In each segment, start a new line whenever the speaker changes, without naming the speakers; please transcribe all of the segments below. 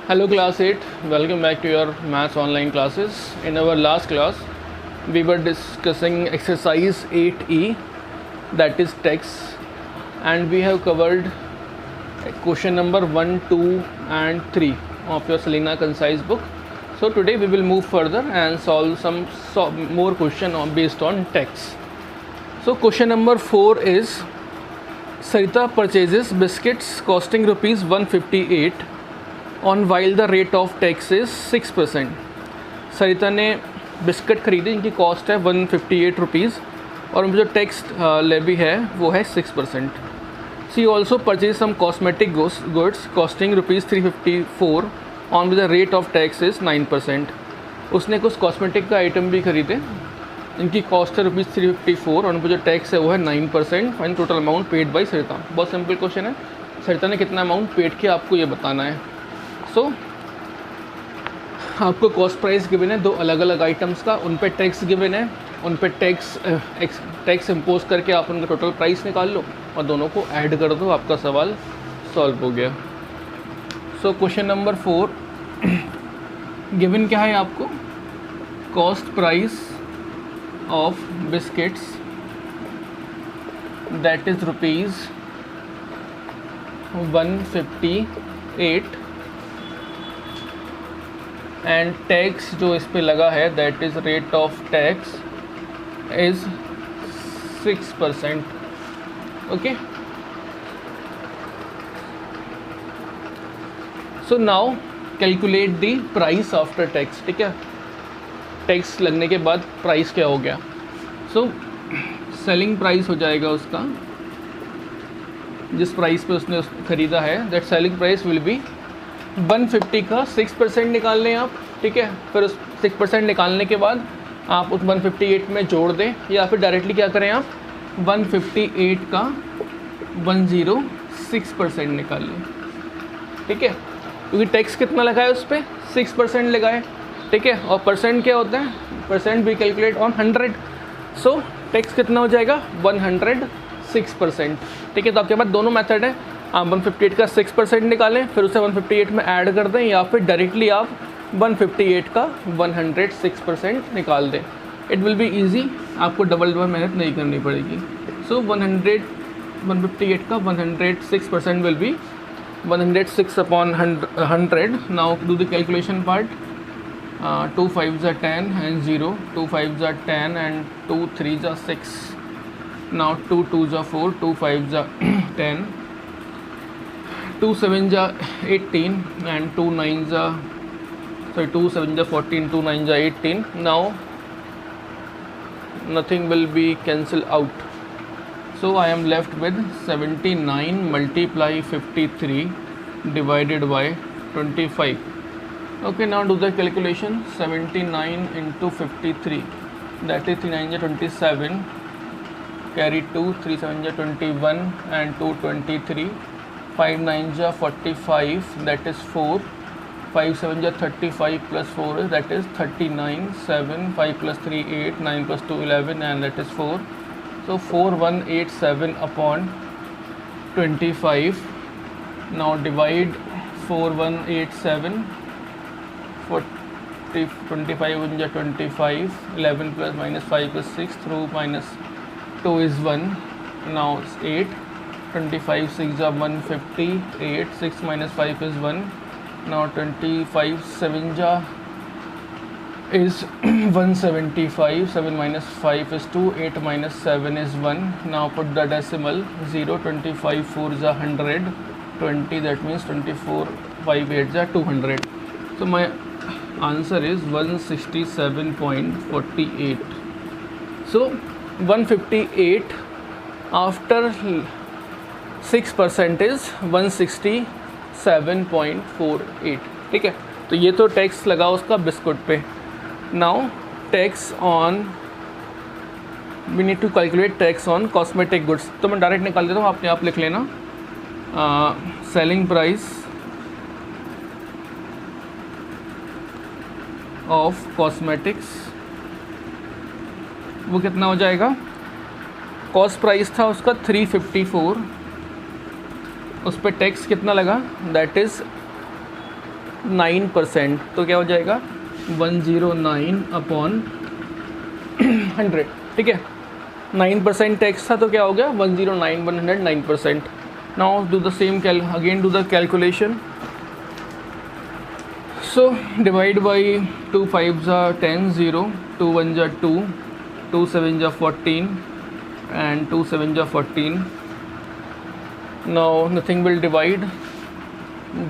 Hello class 8, welcome back to your maths online classes. In our last class, we were discussing exercise 8E, that is text, and we have covered question number 1, 2 and 3 of your Selena Concise book. So today we will move further and solve some more question based on text. So question number 4 is, Sarita purchases biscuits costing rupees 158 on while the rate of tax is 6%. सरिता ने biscuit खरीदी जिनकी cost है 158 rupees और जो tax levy है वो है 6%. She also purchase some cosmetic goods costing rupees 354 on with the rate of tax is 9%. उसने कुछ कॉस्मेटिक का आइटम भी खरीदे इनकी कॉस्ट है रुपीज़ 354 और उनको जो टैक्स है वो है 9% fine total amount paid by Sarita. बहुत सिंपल क्वेश्चन है. सरिता ने कितना अमाउंट पेड किया आपको ये बताना है. सो आपको कॉस्ट प्राइस गिवन है दो अलग अलग आइटम्स का, उन पे टैक्स गिवन है, उन पे टैक्स इम्पोज करके आप उनका टोटल प्राइस निकाल लो और दोनों को ऐड कर दो, आपका सवाल सॉल्व हो गया. सो क्वेश्चन नंबर 4 गिवन क्या है आपको, cost price of biscuits that is rupees 158 and tax जो इस पे लगा है that is rate of tax is 6%. Okay, so now calculate the price after tax. ठीक है, टैक्स लगने के बाद प्राइस क्या हो गया. सो सेलिंग प्राइस हो जाएगा उसका, जिस प्राइस पे उसने ख़रीदा है, that selling price will be 150 का 6% निकाल लें आप. ठीक है, फिर उस 6% निकालने के बाद आप उस 158 में जोड़ दें या फिर डायरेक्टली क्या करें आप 158 का 106% निकाल लें. ठीक है, क्योंकि टैक्स कितना लगा है उस पर 6% लगा है. ठीक है, और परसेंट क्या होता है, परसेंट भी कैलकुलेट ऑन 100. सो टैक्स कितना हो जाएगा 106%. ठीक है, तो आपके पास दोनों मेथड है. आप 158 का 6% निकालें फिर उसे 158 में ऐड कर दें या फिर डायरेक्टली आप 158 का 106% निकाल दें. इट विल बी ईजी, आपको डबल मेहनत नहीं करनी पड़ेगी. सो 158 का 106% will be 106 upon 100. Now do the calculation part. 2 5s are 10 and 0, 2 5s are 10 and 2 3s are 6. Now 2 2s are 4, 2 5s are 10, 2 7s are 18 and 2 9s are 2 7s are 14, 2 9s are 18. Now nothing will be cancelled out, so I am left with 79 multiply 53 divided by 25. Okay, now do the calculation. 79 into 53, that is 3 9s are 27, carry 2, 3 7s are 21 and 2 23, 5 9s are 45, that is 4, 5 7s are 35 plus 4 that is 39, 7 5 plus 3 8, 9 plus 2 11 and that is 4. So 4187 upon 25. Now divide 4187, 25 1 is 25, 11 plus minus 5 is 6, through minus 2 is 1, now it's 8, 25 6 are 150, 8 6 minus 5 is 1, now 25 7 is 175, 7 minus 5 is 2, 8 minus 7 is 1. Now put the decimal 0, 25 4 is 100, 20, that means 24 5 8 is 200. So my answer is 167.48. So 158 after 6% is 167.48. ठीक है, तो ये तो tax लगा उसका biscuit पे. Now tax on, we need to calculate tax on cosmetic goods. तो मैं डायरेक्ट निकाल देता हूँ, आपने आप लिख लेना. सेलिंग प्राइस ऑफ कॉस्मेटिक्स वो कितना हो जाएगा. कॉस्ट प्राइस था उसका 354, उस पर टैक्स कितना लगा, दैट इज़ 9%, तो क्या हो जाएगा 109 अपॉन 100, ठीक है। 9% टैक्स था तो क्या हो गया 109 109%। Now do the same again do the calculation. So divide by 2 5 10 0, 2 1 2, 2 7 14 and 2 7 14. Now nothing will divide.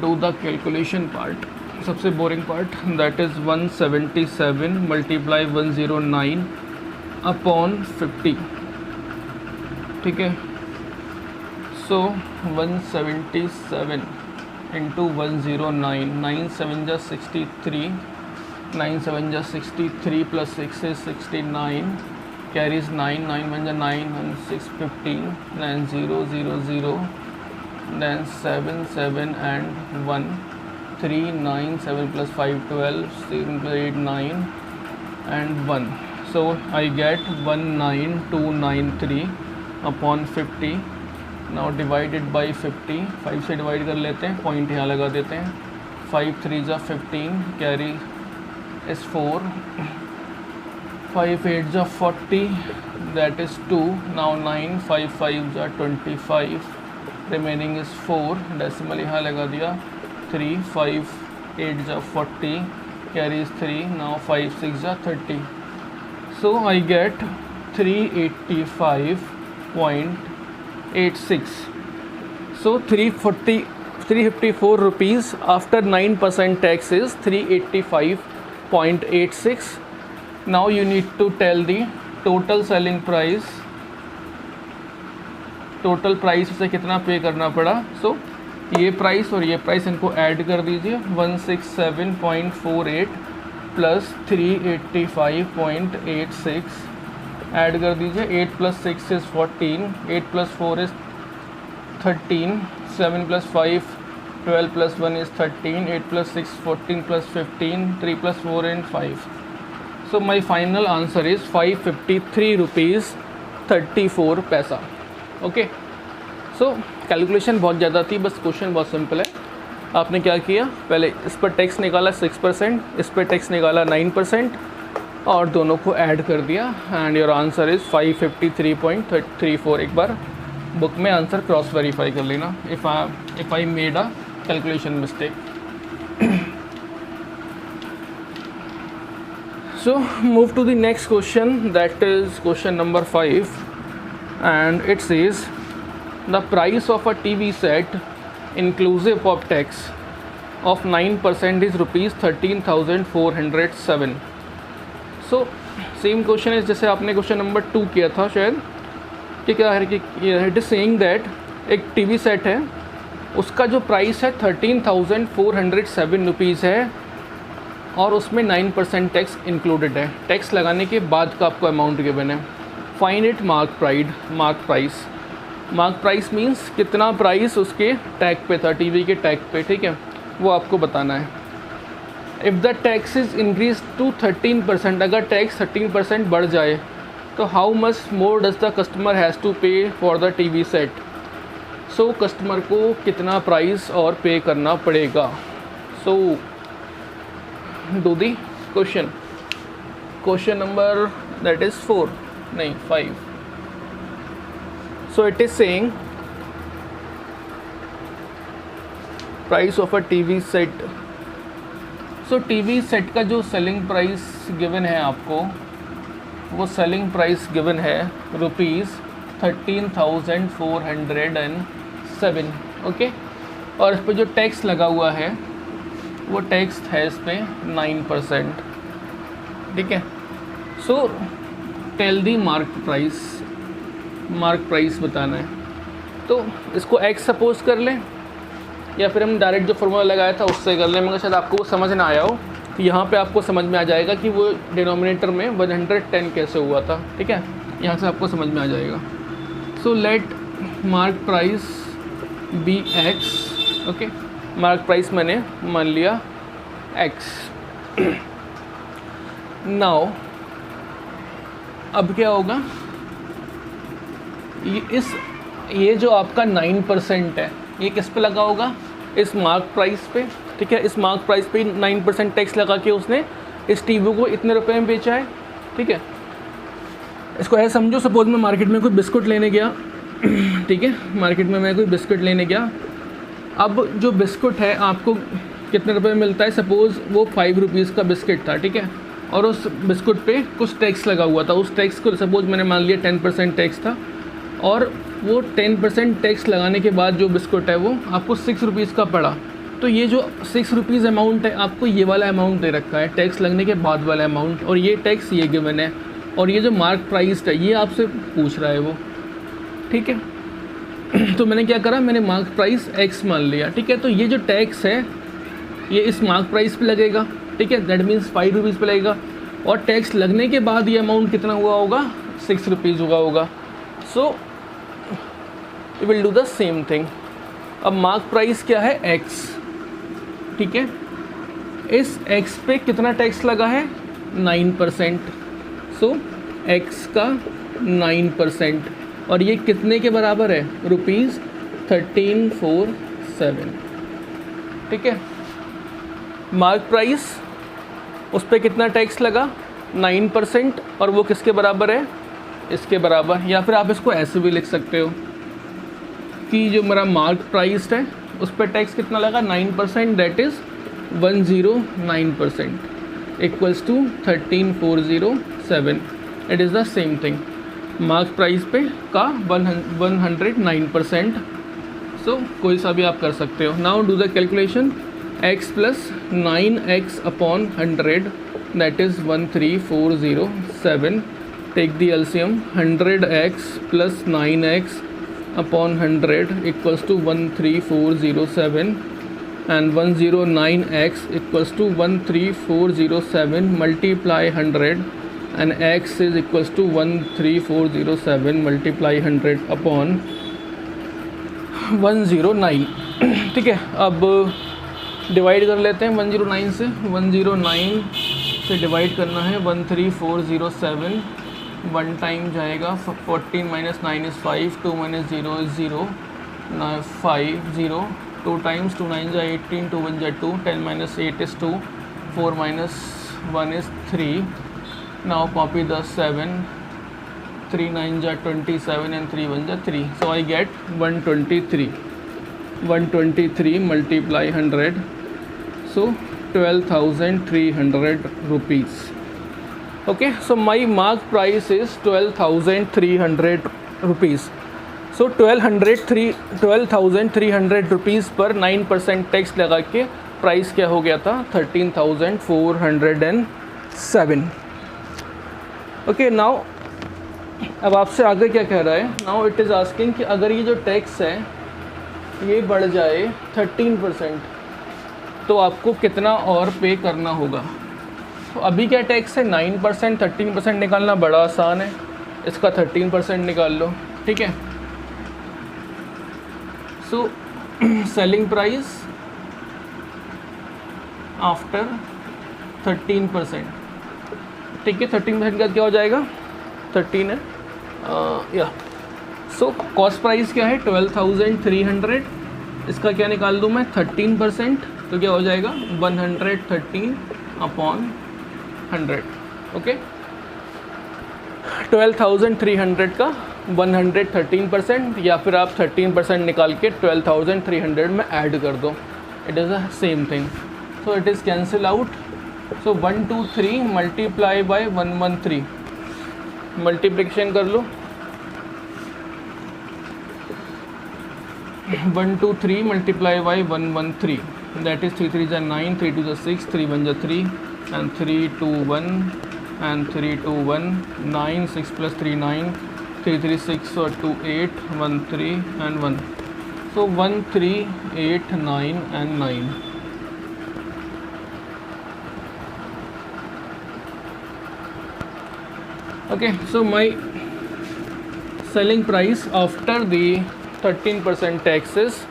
Do the calculation part. सबसे boring part, that is 177 multiply 109 upon 50, ठीक है। सो 177 इंटू 109, 9 7 जा 63, 9 7 जा 63 प्लस 6 is 69, carries 9, 9 1 जा 9 and 6 15, then 0 0 0, then 7 7 and 1, 3 9 7 plus 5 12, 7 plus 8 9 and 1. So I get 19293 upon 50. Now divided by 50, 5 से divide कर लेते हैं, पॉइंट यहाँ लगा देते हैं। 5 3 जा 15, कैरी is 4, 5 8 जा 40, that is 2. Now 9 5 5 जा 25, remaining is 4, डेसिमल यहाँ लगा दिया। 3 5 8 जा 40, कैरी is 3. Now 5 6 जा 30. So I get 385.86. So 354 rupees after 9% tax is 385.86. Now you need to tell the total selling price. Total price से कितना पे करना पड़ा। सो ये प्राइस और ये प्राइस इनको ऐड कर दीजिए, 167.48 प्लस 385.86 ऐड कर दीजिए। 8 plus 6 is 14, 8 plus 4 is 13, 7 plus 5 12 plus 1 is 13, 8 plus 6 14 plus 15, 3 plus 4 and 5. So my final answer is 553 rupees 34 पैसा। ओके, सो कैलकुलेशन बहुत ज़्यादा थी, बस क्वेश्चन बहुत सिंपल है। आपने क्या किया, पहले इस पर टैक्स निकाला 6%, इस पर टैक्स निकाला 9% और दोनों को ऐड कर दिया एंड योर आंसर इज़ 553.34। एक बार बुक में आंसर क्रॉस वेरीफाई कर लेना if I made a calculation mistake. So move to the next question, that is question number 5, and it says the price of a TV set inclusive of tax of 9% is rupees 13,407. So same question is जैसे आपने question number 2 किया था शायद, ठीक है। It is saying that एक TV set है, उसका जो प्राइस है 13,407 रुपीज़ है और उसमें 9% टैक्स इंक्लूडेड है। टैक्स लगाने के बाद का आपको अमाउंट गिवन है। Find it mark price. Mark price means कितना प्राइस उसके टैग पे था, टीवी के टैग पे, ठीक है, वो आपको बताना है। If the tax is increase to 13%, अगर टैक्स 13% बढ़ जाए तो how much more does the customer has to pay for the TV set. So customer को कितना प्राइस और पे करना पड़ेगा। So do the question number that is 5. So it is saying price of a TV set. So TV set का जो selling price given है आपको, वो सेलिंग प्राइस गिवन है ₹13,407, ओके। और इस पर जो टैक्स लगा हुआ है वो टैक्स है इस पर 9%, ठीक है। So tell the mark price बताना है, तो इसको एक्स सपोज कर लें या फिर हम डायरेक्ट जो फॉर्मूला लगाया था उससे कर लें, मगर शायद आपको वो समझ ना आया हो। तो यहाँ पे आपको समझ में आ जाएगा कि वो डिनोमिनेटर में 110 कैसे हुआ था, ठीक है, यहाँ से आपको समझ में आ जाएगा। So let mark price be X, okay. Mark price मैंने मान लिया एक्स। नाउ अब क्या होगा, ये जो आपका 9% है ये किस पे लगा होगा, इस मार्क प्राइस पे। ठीक है। इस मार्क प्राइस पे 9% टैक्स लगा के उसने इस टीवी को इतने रुपए में बेचा है, ठीक है। इसको ऐसे समझो, सपोज मैं मार्केट में कोई बिस्कुट लेने गया, ठीक है, मार्केट में मैं कोई बिस्कुट लेने गया। अब जो बिस्कुट है आपको कितने रुपए में मिलता है, सपोज़ वो 5 रुपीज़ का बिस्किट था, ठीक है, और उस बिस्कुट पे कुछ टैक्स लगा हुआ था। उस टैक्स को सपोज़ मैंने मान लिया 10% टैक्स था, और वो 10% टैक्स लगाने के बाद जो बिस्कुट है वो आपको 6 रुपीज़ का पड़ा। तो ये जो 6 रुपीज़ अमाउंट है, आपको ये वाला अमाउंट दे रखा है, टैक्स लगने के बाद वाला अमाउंट, और ये टैक्स ये गिवन है, और ये जो मार्क प्राइस है ये आपसे पूछ रहा है वो, ठीक है। तो मैंने क्या करा, मैंने मार्क प्राइस x मान लिया, ठीक है। तो ये जो टैक्स है ये इस मार्क प्राइस पे लगेगा, ठीक है, दैट मीन्स 5 रुपीज़ पे लगेगा, और टैक्स लगने के बाद ये अमाउंट कितना हुआ होगा, 6 रुपीज़ हुआ होगा। So we will do the same thing. अब मार्क प्राइस क्या है, x, ठीक है। इस x पे कितना टैक्स लगा है, 9%। सो x का 9%, और ये कितने के बराबर है, ₹1347, ठीक है। मार्क प्राइस, उस पर कितना टैक्स लगा, 9%, और वो किसके बराबर है, इसके बराबर। या फिर आप इसको ऐसे भी लिख सकते हो कि जो मेरा मार्क प्राइस है उस पर टैक्स कितना लगा, 9%, that is 109%, equals to 13407। It is the same thing, mark price पे का 109%। सो कोई सा भी आप कर सकते हो। Now do the calculation, x plus 9x upon 100, that is 13407। Take the LCM, 100x plus 9x upon 100 equals to 13407, and 109x equals to 13407 multiply 100, and x is equals to 13407 multiply 100 upon 109। ठीक है, अब divide कर लेते हैं 109 से। 109 से divide करना है 13407, 1 टाइम जाएगा 14 minus 9 is 5, 2 minus 0 is 0, 5 0, 2 times 2 9 जा 18, 2 1 जा 2, 10 minus 8 is 2, 4 minus 1 is 3. Now copy the 7, 3 9 जा 27 and 3 1 जा 3. So I get 123. 123 multiply 100. So 12,300 rupees. Okay, so my mark price is 12,300 rupees. So 12,300 rupees पर 9% टैक्स लगा के प्राइस क्या हो गया था, 13,407। ओके, नाउ अब आपसे आगे क्या कह रहा है, नाउ इट इज़ आस्किंग कि अगर ये जो टैक्स है ये बढ़ जाए 13%, तो आपको कितना और पे करना होगा। तो अभी क्या टैक्स है 9%, 13% निकालना बड़ा आसान है, इसका 13% निकाल लो, ठीक है। So selling price after 13%, ठीक है, 13% का क्या हो जाएगा, 13 है या। सो कॉस्ट प्राइस क्या है 12,300, इसका क्या निकाल दूँ मैं 13%, तो क्या हो जाएगा 113 अपॉन 100। ओके, 12,300 का 113%, या फिर आप 13% निकाल के 12,300 में ऐड कर दो, it is the same thing. So it is cancel out. So 123 multiply by 113, multiplication कर लो, 123 मल्टीप्लाई बाय 113, दैट इज़ 3 3 जा 9, 3 2 जा 6, 3 1 जा 3, and 3 2 1 and 3 2 1, 9 6 plus 3 9, 3 3 6 or 2 8, 1 3 and 1. So 1 3 8 9 and 9. Okay, so my selling price after the 13% tax is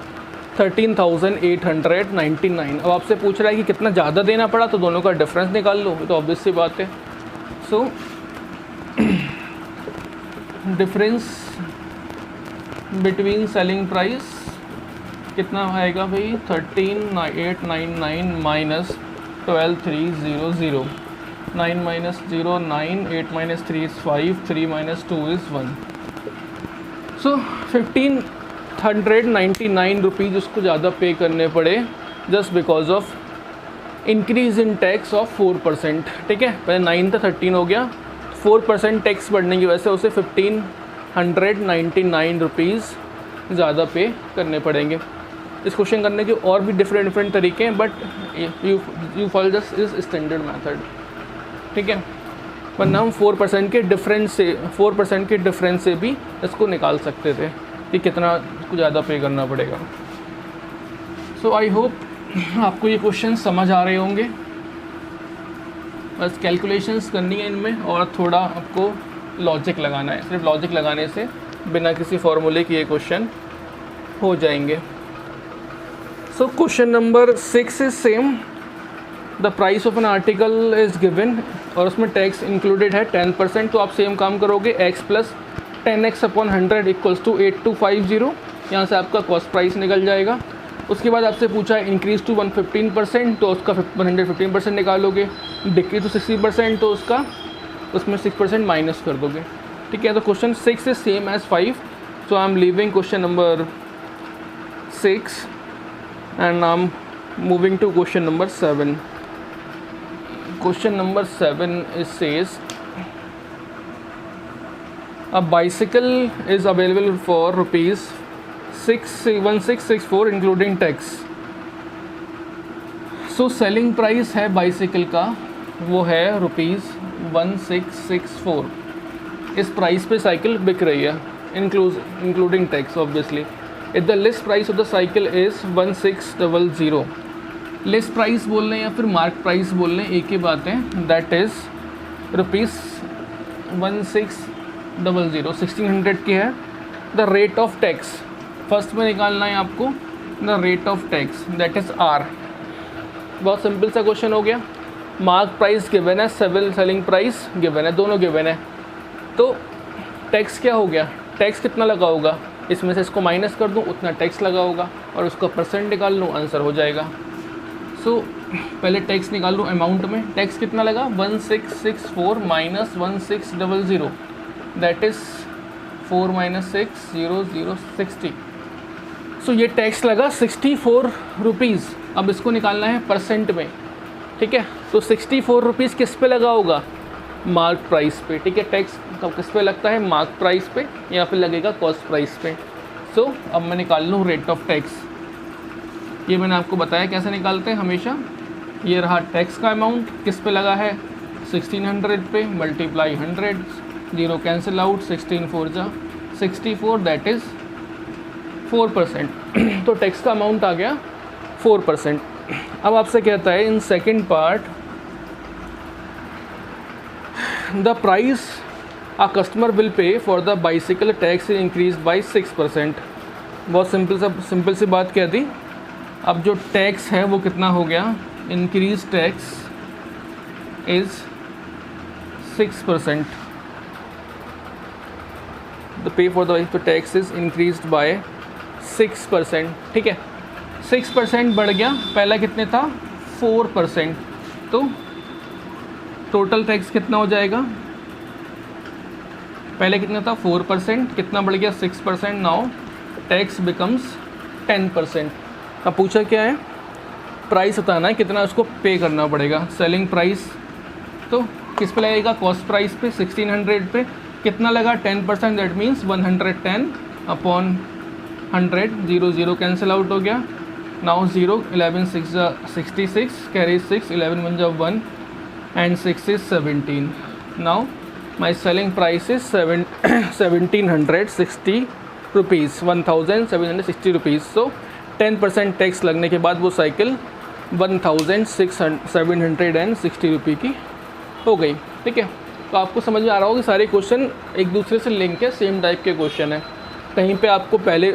13,899। अब आपसे पूछ रहा है कि कितना ज़्यादा देना पड़ा, तो दोनों का डिफरेंस निकाल लो, तो ऑब्वियस सी बात है। So difference between selling price कितना आएगा भाई 13,899 minus 12,300, 9 minus 0 9, 8 minus 3 is 5, 3 minus 2 is 1। So 1,599 rupees उसको ज़्यादा पे करने पड़े just because of increase in tax of 4%। ठीक है, पहले 9 था 13 हो गया, 4% टैक्स बढ़ने की वजह से उसे 1,599 रुपीज़ ज़्यादा पे करने पड़ेंगे। इस क्वेश्चन करने के और भी डिफरेंट तरीके हैं, बट यू फॉलो जस्ट इस स्टैंडर्ड मेथड। ठीक है, वरना हम 4% के डिफरेंस से भी इसको निकाल सकते थे कि कितना इसको ज़्यादा पे करना पड़ेगा। सो आई होप आपको ये क्वेश्चन समझ आ रहे होंगे। बस कैलकुलेशंस करनी है इनमें और थोड़ा आपको लॉजिक लगाना है। सिर्फ लॉजिक लगाने से बिना किसी फॉर्मूले के ये क्वेश्चन हो जाएंगे। So question number 6 is same. The price of an article is given और उसमें टैक्स इंक्लूडेड है 10%। तो आप सेम काम करोगे, x plus 10x upon 100 equals to 8250। यहाँ से आपका कॉस्ट प्राइस निकल जाएगा। उसके बाद आपसे पूछा है इंक्रीज़ टू 115%, तो उसका 115% निकालोगे। डिक्रीज टू 60%, तो उसमें 6% माइनस कर दोगे। ठीक है, तो question 6 is same as 5। So I am leaving question number 6 and I am moving to question number 7। Question number 7 is says a bicycle is available for rupees 1664 including tax. So selling price है bicycle का वो है rupees 1664। इस price पे cycle बिक रही है including tax obviously. If the list price of the cycle is 1600। List price बोल रहे हैं या फिर मार्क प्राइस बोल रहे हैं, एक ही बात है। दैट इज़ रुपीज़ 1600, 1600 की है। The rate of tax first में निकालना है आपको, the rate of tax that is R. बहुत सिंपल सा क्वेश्चन हो गया। मार्क प्राइस गिवन है, सेलिंग प्राइस गिवन है, दोनों गिवन है। तो टैक्स क्या हो गया, टैक्स कितना लगा होगा, इसमें से इसको माइनस कर दूँ उतना टैक्स लगा होगा और उसका परसेंट निकाल लूँ, आंसर हो जाएगा। सो पहले टैक्स निकाल लूँ अमाउंट में। टैक्स कितना लगा 1664 माइनस 1600, दैट इज़ 4 माइनस 6 0 0 60। सो ये टैक्स लगा 64 रुपीज़। अब इसको निकालना है परसेंट में। ठीक है, तो 64 रुपीज़ किस पे लगा होगा, मार्क प्राइस पे। ठीक है, टैक्स कब किस पे लगता है, मार्क प्राइस पे या फिर लगेगा कॉस्ट प्राइस पे। सो अब मैं निकाल लूँ रेट ऑफ टैक्स। ये मैंने आपको बताया कैसे निकालते हैं हमेशा। ये रहा टैक्स का अमाउंट, किस पे लगा है 1600 पे, मल्टीप्लाई 100, 0 कैंसिल आउट, 16 4 जा 64, दैट इज़ 4%। तो टैक्स का अमाउंट आ गया 4%। अब आपसे कहता है in second part the price a customer will pay for the bicycle tax increase by 6%। बहुत सिंपल सी बात कह दी। अब जो टैक्स है वो कितना हो गया, increase tax is 6%। The pay for the tax is increased by 6%। ठीक है, 6% बढ़ गया, पहला कितने था 4%। तो टोटल टैक्स कितना हो जाएगा, पहले कितना था 4%, कितना बढ़ गया 6%। Now tax becomes 10%। अब पूछा क्या है, प्राइस बताना है कितना उसको पे करना पड़ेगा। सेलिंग प्राइस तो किस पे लगेगा, कॉस्ट प्राइस पे 1600 पे कितना लगा 10%, that means 110 upon 100, 0 0 cancel out हो गया। Now 0 11 6 66, carry 6 11 1 1 and 6 is 17। Now my selling price is 1760 rupees, 1760 rupees. So 10% tax लगने के बाद वो साइकिल 1760 रुपये की हो गई। ठीक है, तो आपको समझ में आ रहा होगा कि सारे क्वेश्चन एक दूसरे से लिंक है, सेम टाइप के क्वेश्चन है। कहीं पे आपको पहले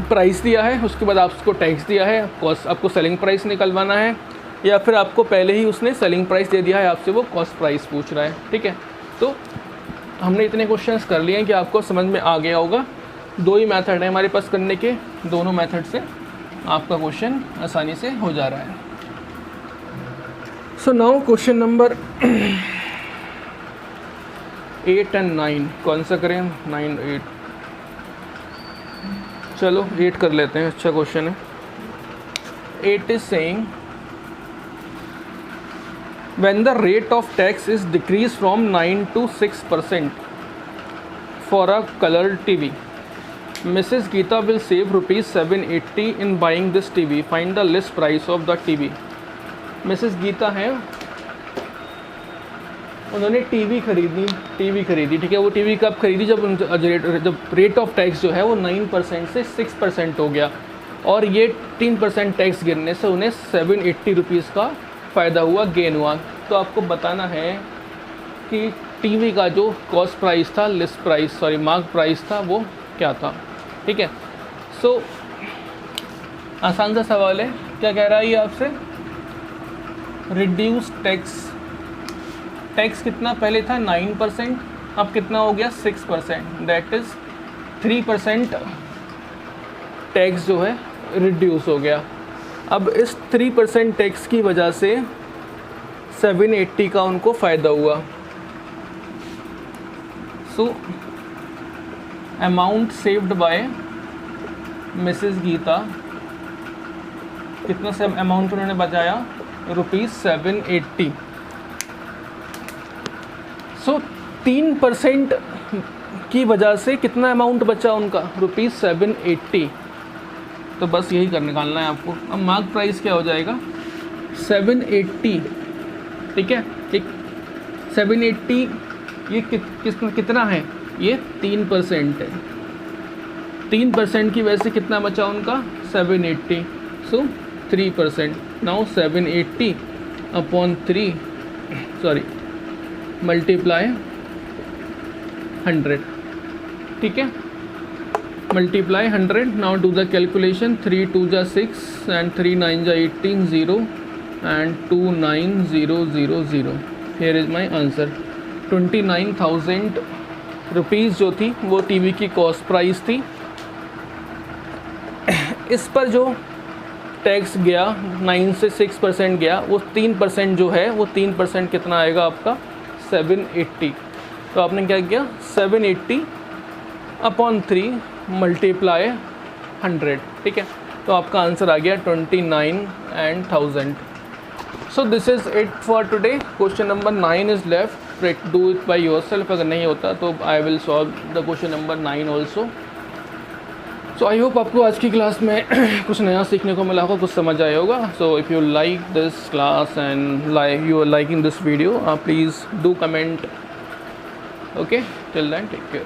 प्राइस दिया है, उसके बाद आपको टैक्स दिया है, कॉस्ट आपको सेलिंग प्राइस निकलवाना है, या फिर आपको पहले ही उसने सेलिंग प्राइस दे दिया है, आपसे वो कॉस्ट प्राइस पूछ रहा है। ठीक है, तो हमने इतने क्वेश्चंस कर लिए हैं कि आपको समझ में आ गया होगा दो ही मेथड है हमारे पास करने के, दोनों मेथड से आपका क्वेश्चन आसानी से हो जा रहा है। So now question number 8 and 9 कौन सा करें? 9 8, चलो 8 कर लेते हैं, अच्छा क्वेश्चन है। 8 is saying when the rate of tax is decreased from 9 to 6% for a colored TV, Mrs. Geeta will save rupees 780 in buying this TV. Find the list price of the TV. Mrs. Geeta है, उन्होंने TV खरीदी, ठीक है। वो TV कब खरीदी? जब rate of tax जो है वो 9% से 6% हो गया, और ये 3% टैक्स गिरने से उन्हें 780 रुपीज़ का फ़ायदा हुआ, गेन हुआ। तो आपको बताना है कि टीवी का जो कॉस्ट प्राइस था, list price sorry mark price था, वो क्या था, ठीक है। सो आसान सा सवाल है, क्या कह रहा है ये आपसे? रिड्यूस टैक्स कितना पहले था? 9%, अब कितना हो गया? 6%, दैट इज़ 3% टैक्स जो है रिड्यूस हो गया। अब इस 3% टैक्स की वजह से 780 का उनको फ़ायदा हुआ। So amount saved by Mrs Geeta, कितना से अमाउंट उन्होंने बचाया? रुपीज़ 780। सो 3% की वजह से कितना अमाउंट बचा उनका? रुपीज़ 780। तो बस यही कर निकालना है आपको। अब मार्क प्राइस क्या हो जाएगा? 780, ठीक है। एक 780 ये कितना है? ये 3% है। 3% की वजह से कितना बचा उनका? 780। सो 3%। नाउ 780 अपॉन 3 मल्टीप्लाई 100, ठीक है। Multiply 100। Now do the calculation. 3 2 जा 6 एंड 3 9 जा 18, 0 and 29000। Here is my answer. 29,000 rupees जो थी वो टीवी की कॉस्ट प्राइस थी। इस पर जो टैक्स गया 9 से 6% गया, वो 3% जो है वो 3% कितना आएगा आपका? 780। तो आपने क्या किया? 780 अपॉन 3 मल्टीप्लाई 100, ठीक है। तो आपका आंसर आ गया 29 and 1000। So this is it for today. Question number 9 is left, do it by yourself. अगर नहीं होता तो I will solve the question number 9 also. So I hope आपको आज की क्लास में कुछ नया सीखने को मिला होगा, कुछ समझ आया होगा। So if you like this class and you are liking this video, please do comment. Okay, till then take care.